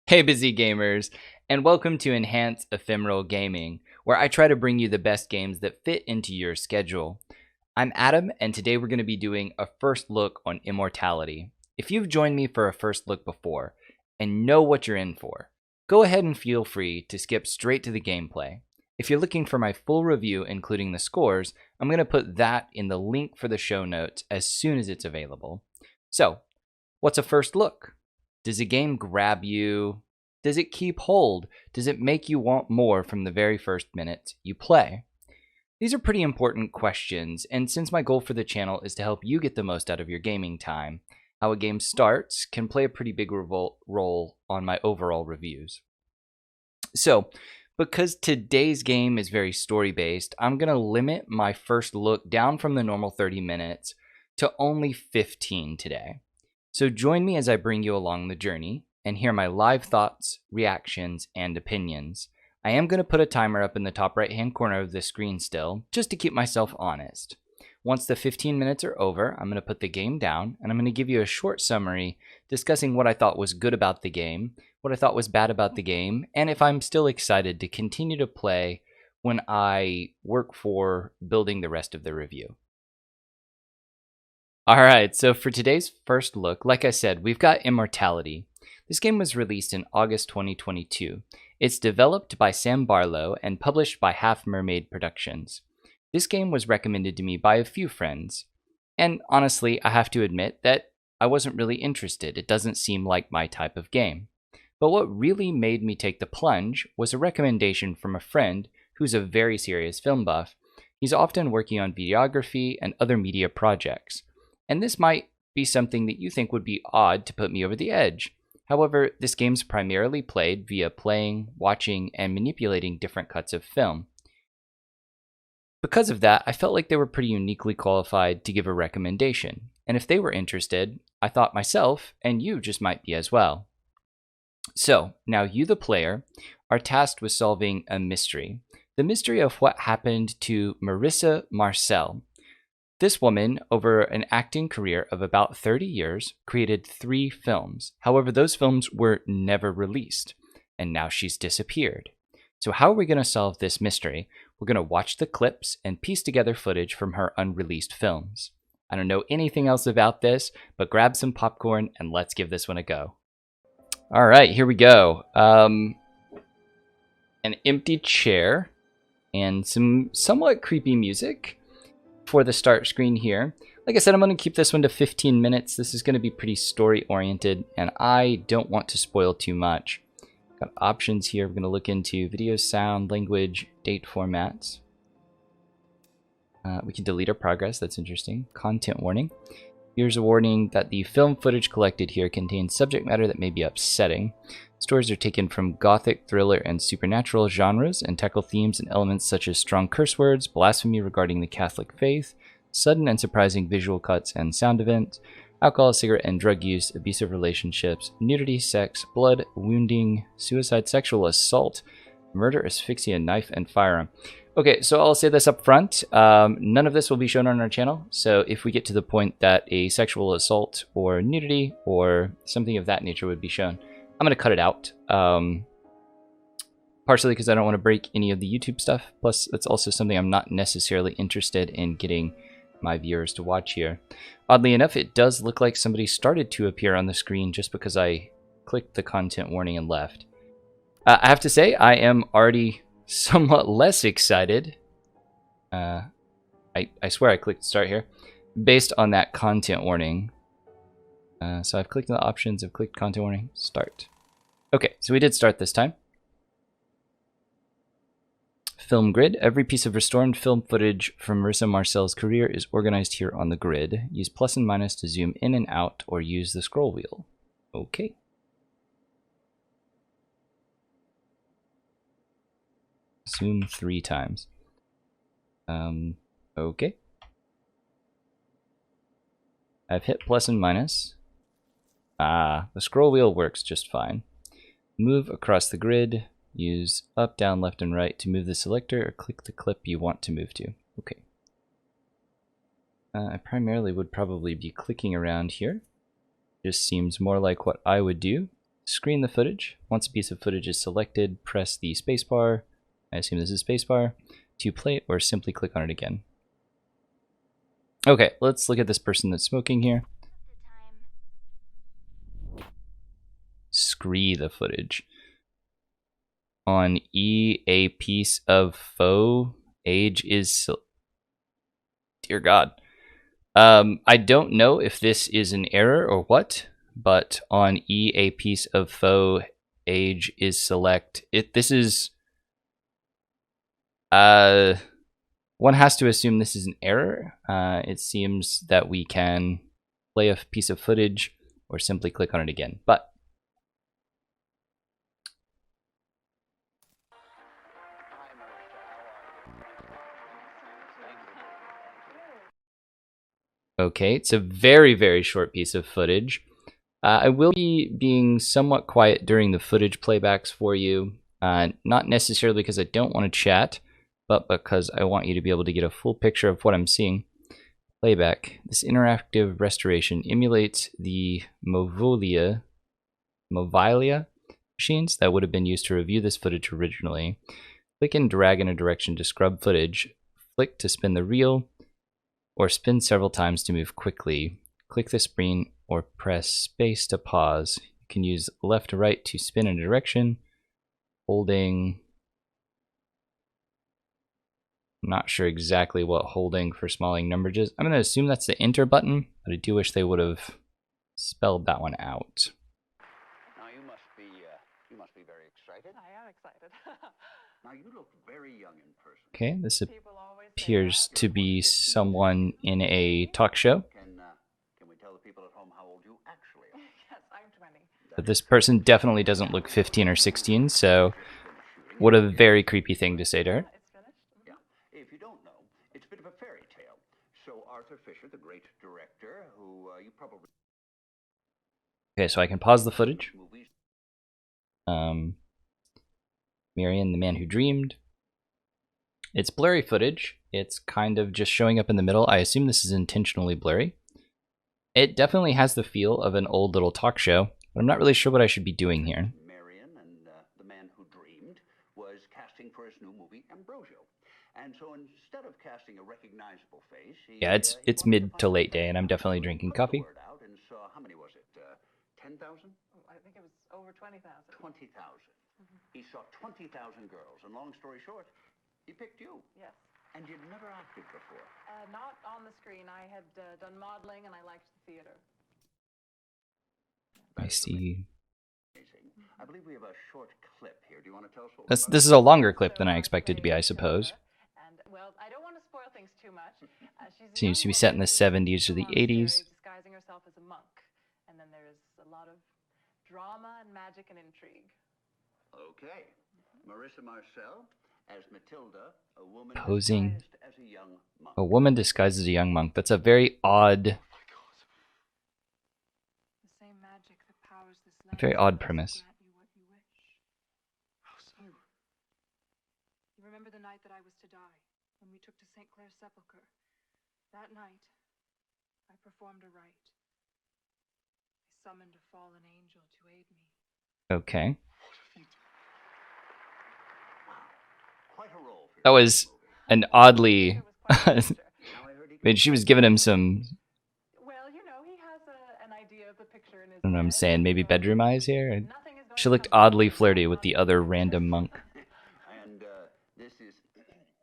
Hey busy gamers, and welcome to Enhance Ephemeral Gaming, where I try to bring you the best games that fit into your schedule. I'm Adam, and today we're going to be doing a first look on Immortality. If you've joined me for a first look before, and know what you're in for, go ahead and feel free to skip straight to the gameplay. If you're looking for my full review, including the scores, I'm going to put that in the link for the show notes as soon as it's available. So, what's a first look? Does a game grab you? Does it keep hold? Does it make you want more from the very first minute you play? These are pretty important questions, and since my goal for the channel is to help you get the most out of your gaming time, how a game starts can play a pretty big role on my overall reviews. So, because today's game is very story-based, I'm going to limit my first look down from the normal 30 minutes to only 15 today. So join me as I bring you along the journey and hear my live thoughts, reactions, and opinions. I am going to put a timer up in the top right hand corner of the screen still, just to keep myself honest. Once the 15 minutes are over, I'm going to put the game down, and I'm going to give you a short summary discussing what I thought was good about the game, what I thought was bad about the game, and if I'm still excited to continue to play when I work for building the rest of the review. Alright, so for today's first look, like I said, we've got Immortality. This game was released in August 2022. It's developed by Sam Barlow and published by Half Mermaid Productions. This game was recommended to me by a few friends, and honestly, I have to admit that I wasn't really interested. It doesn't seem like my type of game. But what really made me take the plunge was a recommendation from a friend who's a very serious film buff. He's often working on videography and other media projects. And this might be something that you think would be odd to put me over the edge. However, this game's primarily played via playing, watching, and manipulating different cuts of film. Because of that, I felt like they were pretty uniquely qualified to give a recommendation. And if they were interested, I thought myself, and you just might be as well. So, now you, the player, are tasked with solving a mystery. The mystery of what happened to Marissa Marcel. This woman, over an acting career of about 30 years, created 3 films. However, those films were never released, and now she's disappeared. So how are we going to solve this mystery? We're going to watch the clips and piece together footage from her unreleased films. I don't know anything else about this, but grab some popcorn and let's give this one a go. All right, here we go. An empty chair and some somewhat creepy music for the start screen here. Like I said, I'm going to keep this one to 15 minutes. This is going to be pretty story oriented, and I don't want to spoil too much. Got options here. We're going to look into video, sound, language, date formats. We can delete our progress. That's interesting. Content warning. Here's a warning that the film footage collected here contains subject matter that may be upsetting. Stories are taken from gothic, thriller, and supernatural genres and tackle themes and elements such as strong curse words, blasphemy regarding the Catholic faith, sudden and surprising visual cuts and sound events, alcohol, cigarette, and drug use, abusive relationships, nudity, sex, blood, wounding, suicide, sexual assault, murder, asphyxia, knife, and firearm. Okay, so I'll say this up front. None of this will be shown on our channel, so if we get to the point that a sexual assault or nudity or something of that nature would be shown, I'm going to cut it out, partially because I don't want to break any of the YouTube stuff, plus it's also something I'm not necessarily interested in getting my viewers to watch here. Oddly enough, it does look like somebody started to appear on the screen just because I clicked the content warning and left. I have to say, I am already somewhat less excited. I swear I clicked start here, based on that content warning. So I've clicked on the options, I've clicked content warning, start. Okay, so we did start this time. Film grid. Every piece of restored film footage from Marissa Marcel's career is organized here on the grid. Use plus and minus to zoom in and out, or use the scroll wheel. Okay. Zoom 3 times. Okay. I've hit plus and minus. The scroll wheel works just fine. Move across the grid. Use up, down, left, and right to move the selector, or click the clip you want to move to. Okay. I primarily would probably be clicking around here. Just seems more like what I would do. screen the footage. Once a piece of footage is selected, press the spacebar. I assume this is spacebar to play it, or simply click on it again. Okay, let's look at this person that's smoking here. Scree the footage. On E, a piece of faux age is... Dear God. I don't know if this is an error or what, but on E, a piece of faux age is select. This is... one has to assume this is an error. It seems that we can play a piece of footage or simply click on it again, but okay, it's a very, very short piece of footage. I will be being somewhat quiet during the footage playbacks for you, not necessarily because I don't want to chat, but because I want you to be able to get a full picture of what I'm seeing. Playback. This interactive restoration emulates the Movilia machines that would have been used to review this footage originally. Click and drag in a direction to scrub footage. Flick to spin the reel, or spin several times to move quickly. Click the screen or press space to pause. You can use left to right to spin in a direction, holding... I'm not sure exactly what holding for smalling numbers is. I'm going to assume that's the enter button, but I do wish they would have spelled that one out. Now you must be very excited. I am excited. Now you look very young in person. Okay, this appears to be someone in a talk show. Can we tell the people at home how old you actually are? Yes, I'm 20. But this person definitely doesn't look 15 or 16, so what a very creepy thing to say to her. It's finished? Yeah. If you don't know, it's a bit of a fairy tale. So Arthur Fisher, the great director, who you probably... Okay, so I can pause the footage. Marion, the Man Who Dreamed. It's blurry footage. It's kind of just showing up in the middle. I assume this is intentionally blurry. It definitely has the feel of an old little talk show, but I'm not really sure what I should be doing here. Marion and the Man Who Dreamed was casting for his new movie Ambrosio. And so instead of casting a recognizable face, Yeah, it's mid to late day, and I'm definitely drinking coffee. And saw, how many was it? 10,000? I think it was over 20,000. 20,000. He saw 20,000 girls, and long story short, he picked you. Yes. And you'd never acted before. Not on the screen. I had done modeling, and I liked the theater. I see. I believe we have a short clip here. Do you want to tell us what This is a longer clip than I expected to be, I suppose. And well, I don't want to spoil things too much. Seems to be set in the 70s or the 80s. Disguising herself as a monk, and then there's a lot of drama and magic and intrigue. Okay. Marissa Marcel as Matilda, a woman Posing disguised as a young monk. a woman disguised as a young monk. That's a very odd, The same magic that powers this land very odd will premise. grant you what you wish. How so? You remember the night that I was to die, when we took to St. Clair's sepulchre? That night, I performed a rite. I summoned a fallen angel to aid me. Okay. Quite a role for That was an oddly... I mean, she was giving him some... Well, you know, he has an idea of the picture in his I don't know what I'm head, saying, maybe so bedroom eyes here? nothing is going She to looked come oddly close. flirty with the other random monk. And this is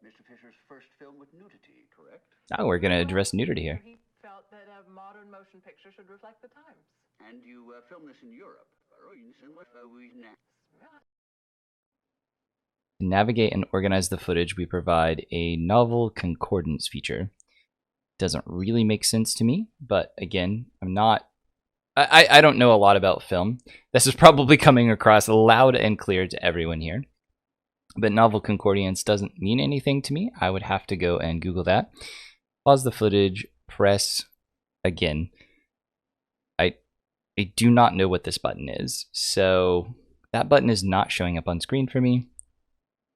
Mr. Fisher's first film with nudity, correct? Oh, we're going to address nudity here. He felt that a modern motion picture should reflect the times. And you filmed this in Europe. To navigate and organize the footage, we provide a novel concordance feature. Doesn't really make sense to me, but again, I don't know a lot about film. This is probably coming across loud and clear to everyone here. But novel concordance doesn't mean anything to me. I would have to go and Google that. Pause the footage, press again. I do not know what this button is, so that button is not showing up on screen for me.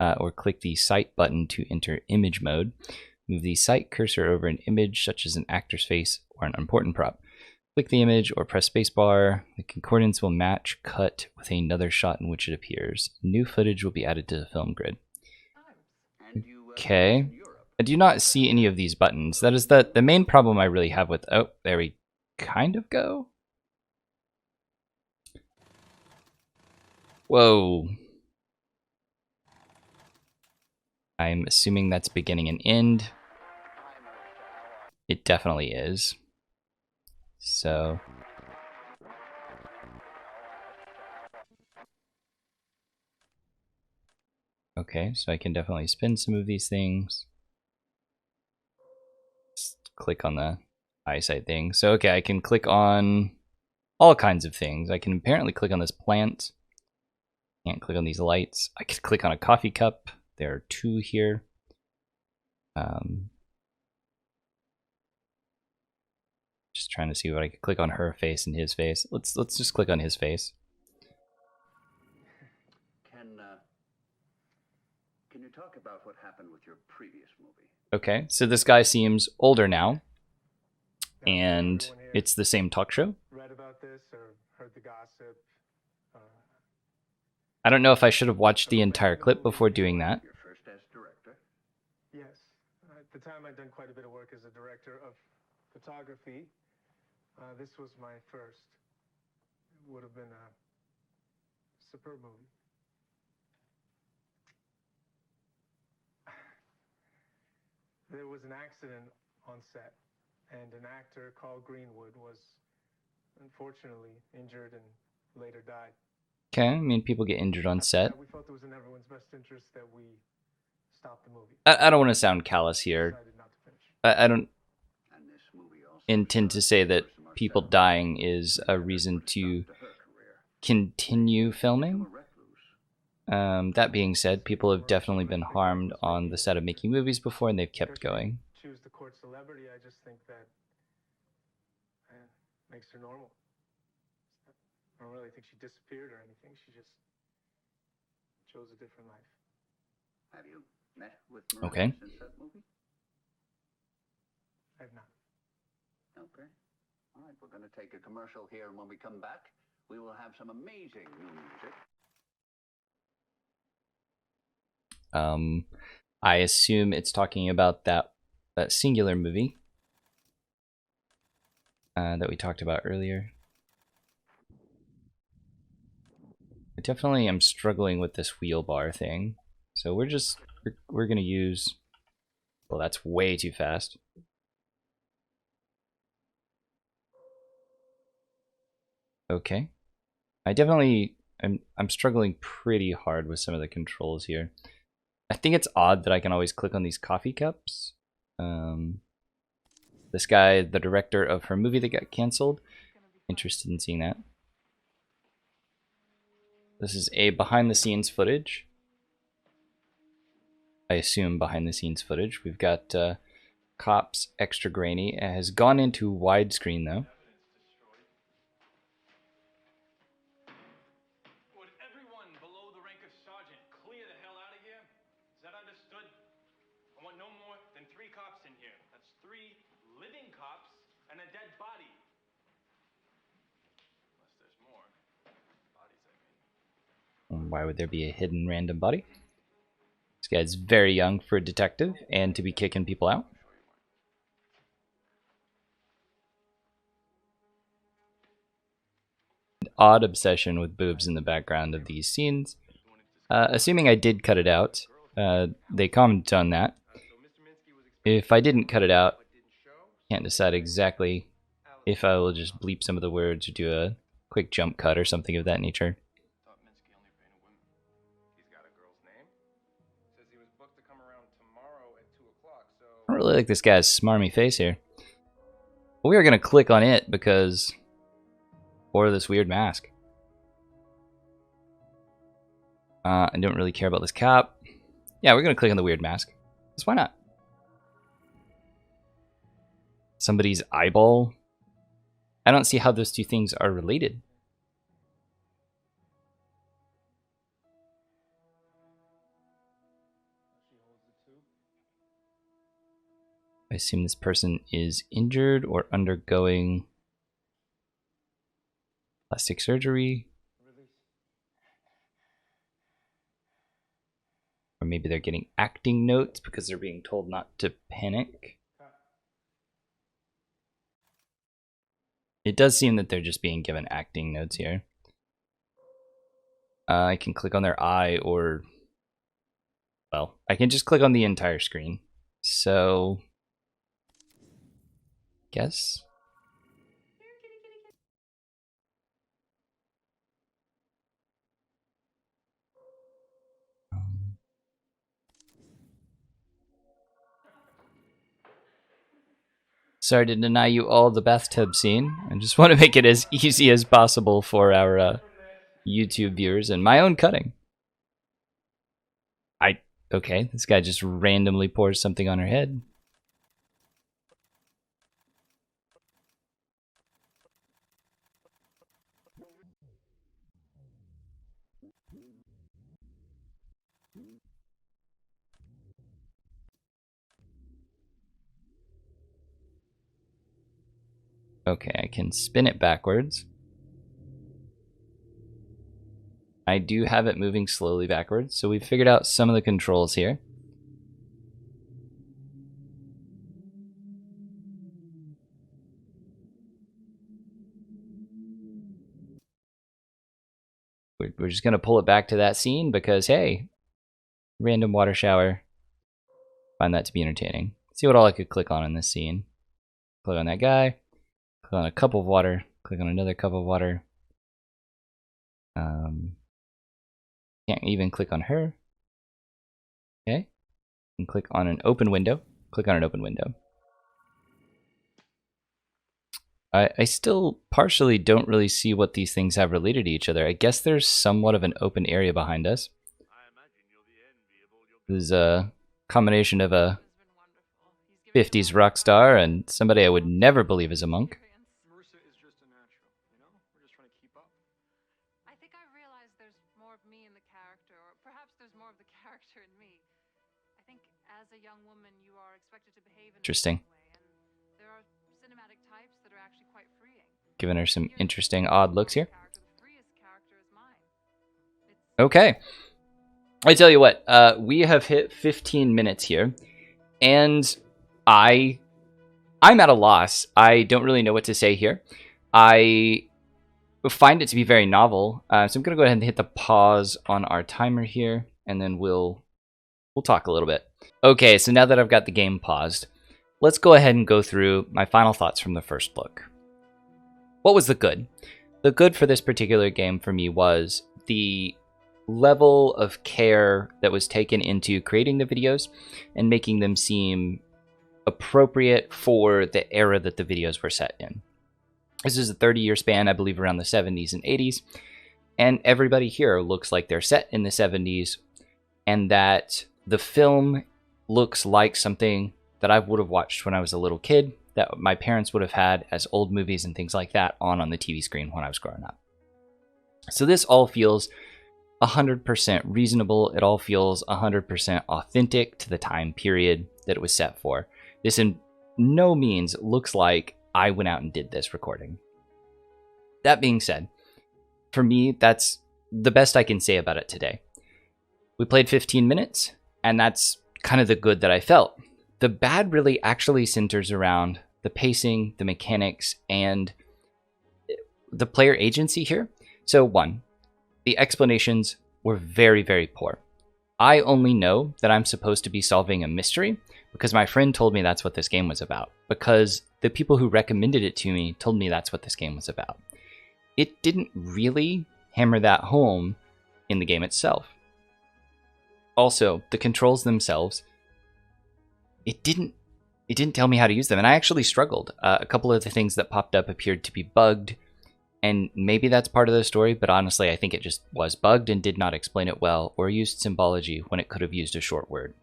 Or click the sight button to enter image mode. Move the sight cursor over an image such as an actor's face or an important prop. Click the image or press spacebar. The concordance will match cut with another shot in which it appears. New footage will be added to the film grid. Okay. I do not see any of these buttons. That is the main problem I really have with... Oh, there we kind of go. Whoa. I'm assuming that's beginning and end. It definitely is. So... Okay, so I can definitely spin some of these things. Just click on the eyesight thing. So, okay, I can click on all kinds of things. I can apparently click on this plant. Can't click on these lights. I can click on a coffee cup. There are 2 here. Just trying to see what I could click on her face and his face. Let's just click on his face. Can you talk about what happened with your previous movie? Okay, so this guy seems older now, and it's the same talk show. Read about this or heard the gossip? I don't know if I should have watched the entire clip before doing that. Your first as director? Yes. At the time, I'd done quite a bit of work as a director of photography. This was my first. It would have been a superb movie. There was an accident on set, and an actor called Greenwood was unfortunately injured and later died. Okay, I mean, people get injured on set. We felt it was in everyone's best interest that we stop the movie. I don't want to sound callous here. I don't intend to say that people dying is a reason to continue filming. That being said, people have definitely been harmed on the set of making movies before, and they've kept going. Choose the court celebrity. I just think that makes her normal. I don't really think she disappeared or anything. She just chose a different life. Have you met with Maria Okay. since that movie? I have not. Okay. All right, we're going to take a commercial here, and when we come back, we will have some amazing new music. I assume it's talking about that singular movie that we talked about earlier. I definitely am struggling with this wheel bar thing. So we're gonna use, well, that's way too fast. Okay. I'm struggling pretty hard with some of the controls here. I think it's odd that I can always click on these coffee cups. This guy, the director of her movie that got canceled, interested in seeing that. This is a behind the scenes footage. I assume behind the scenes footage. We've got cops, extra grainy. It has gone into widescreen though. Would everyone below the rank of sergeant clear the hell out of here? Is that understood? I want no more than 3 cops in here. That's 3 living cops and a dead body. Unless there's more. Bodies, I mean. Why would there be a hidden random body? This guy's very young for a detective and to be kicking people out. An odd obsession with boobs in the background of these scenes. Assuming I did cut it out, they commented on that. If I didn't cut it out, can't decide exactly if I will just bleep some of the words or do a quick jump cut or something of that nature. I don't really like this guy's smarmy face here. But we are going to click on it because... or this weird mask. I don't really care about this cop. Yeah, we're going to click on the weird mask. Because why not? Somebody's eyeball. I don't see how those two things are related. I assume this person is injured or undergoing Plastic surgery. Or maybe they're getting acting notes because they're being told not to panic. It does seem that they're just being given acting notes here. I can click on their eye or... well, I can just click on the entire screen. So... guess? Sorry to deny you all the bathtub scene. I just want to make it as easy as possible for our YouTube viewers and my own cutting. Okay, this guy just randomly pours something on her head. Okay, I can spin it backwards. I do have it moving slowly backwards, so we've figured out some of the controls here. We're just going to pull it back to that scene because, hey, random water shower. Find that to be entertaining. See what all I could click on in this scene. Click on that guy. Click on a cup of water. Click on another cup of water. Can't even click on her. Okay. And click on an open window. Click on an open window. I still partially don't really see what these things have related to each other. I guess there's somewhat of an open area behind us. This is a combination of a 50s rock star and somebody I would never believe is a monk. Marissa is just a natural, you know? We're just trying to keep up. I think I realized there's more of me in the character, or perhaps there's more of the character in me. I think as a young woman, you are expected to behave in a Interesting. certain way, and there are cinematic types that are actually quite freeing. Giving her some interesting, odd looks here. The freest character is mine. Okay. I tell you what, we have hit 15 minutes here, and I'm at a loss. I don't really know what to say here. I find it to be very novel, so I'm going to go ahead and hit the pause on our timer here, and then we'll talk a little bit. Okay, so now that I've got the game paused, let's go ahead and go through my final thoughts from the first look. What was the good? The good for this particular game for me was the level of care that was taken into creating the videos and making them seem appropriate for the era that the videos were set in. This is a 30-year span, I believe, around the 70s and 80s, and everybody here looks like they're set in the 70s, and that the film looks like something that I would have watched when I was a little kid, that my parents would have had as old movies and things like that on the TV screen when I was growing up. So this all feels 100% reasonable. It all feels 100% authentic to the time period that it was set for. This in no means looks like I went out and did this recording. That being said, for me, that's the best I can say about it today. We played 15 minutes, and that's kind of the good that I felt. The bad really actually centers around the pacing, the mechanics, and the player agency here. So one, the explanations were very, very poor. I only know that I'm supposed to be solving a mystery because my friend told me that's what this game was about, because the people who recommended it to me told me that's what this game was about. It didn't really hammer that home in the game itself. Also, the controls themselves, it didn't tell me how to use them, and I actually struggled. A couple of the things that popped up appeared to be bugged, and maybe that's part of the story, but honestly, I think it just was bugged and did not explain it well, or used symbology when it could have used a short word.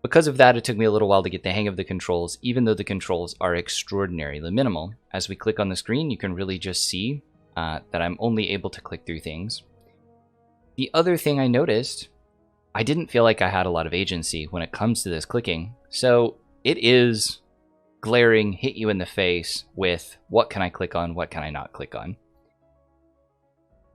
Because of that, it took me a little while to get the hang of the controls, even though the controls are extraordinarily minimal. As we click on the screen, you can really just see that I'm only able to click through things. The other thing I noticed, I didn't feel like I had a lot of agency when it comes to this clicking, so it is glaring, hit you in the face with what can I click on, what can I not click on.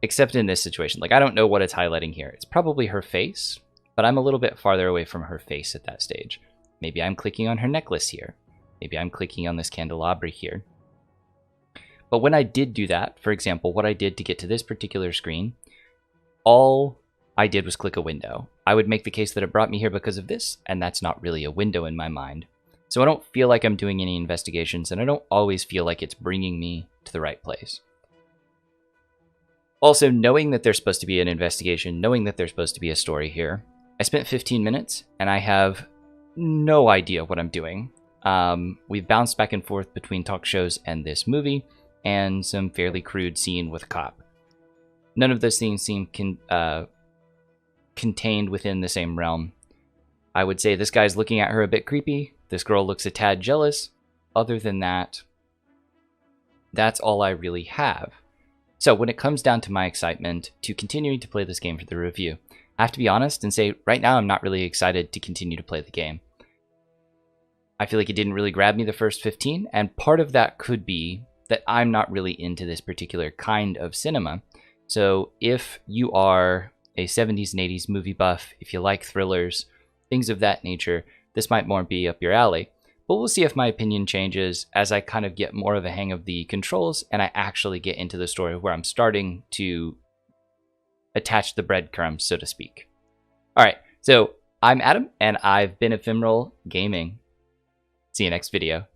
Except in this situation. Like, I don't know what it's highlighting here. It's probably her face, but I'm a little bit farther away from her face at that stage. Maybe I'm clicking on her necklace here. Maybe I'm clicking on this candelabra here. But when I did do that, for example, what I did to get to this particular screen, all I did was click a window. I would make the case that it brought me here because of this, and that's not really a window in my mind. So I don't feel like I'm doing any investigations, and I don't always feel like it's bringing me to the right place. Also, knowing that there's supposed to be an investigation, knowing that there's supposed to be a story here, I spent 15 minutes, and I have no idea what I'm doing. We've bounced back and forth between talk shows and this movie, and some fairly crude scene with a cop. None of those things seem contained within the same realm. I would say this guy's looking at her a bit creepy. This girl looks a tad jealous. Other than that, that's all I really have. So when it comes down to my excitement to continuing to play this game for the review, I have to be honest and say right now I'm not really excited to continue to play the game. I feel like it didn't really grab me the first 15, and part of that could be that I'm not really into this particular kind of cinema. So if you are a 70s and 80s movie buff, if you like thrillers, things of that nature, this might more be up your alley. But we'll see if my opinion changes as I kind of get more of a hang of the controls and I actually get into the story where I'm starting to attach the breadcrumbs, so to speak. Alright, so I'm Adam, and I've been Ephemeral Gaming. See you next video.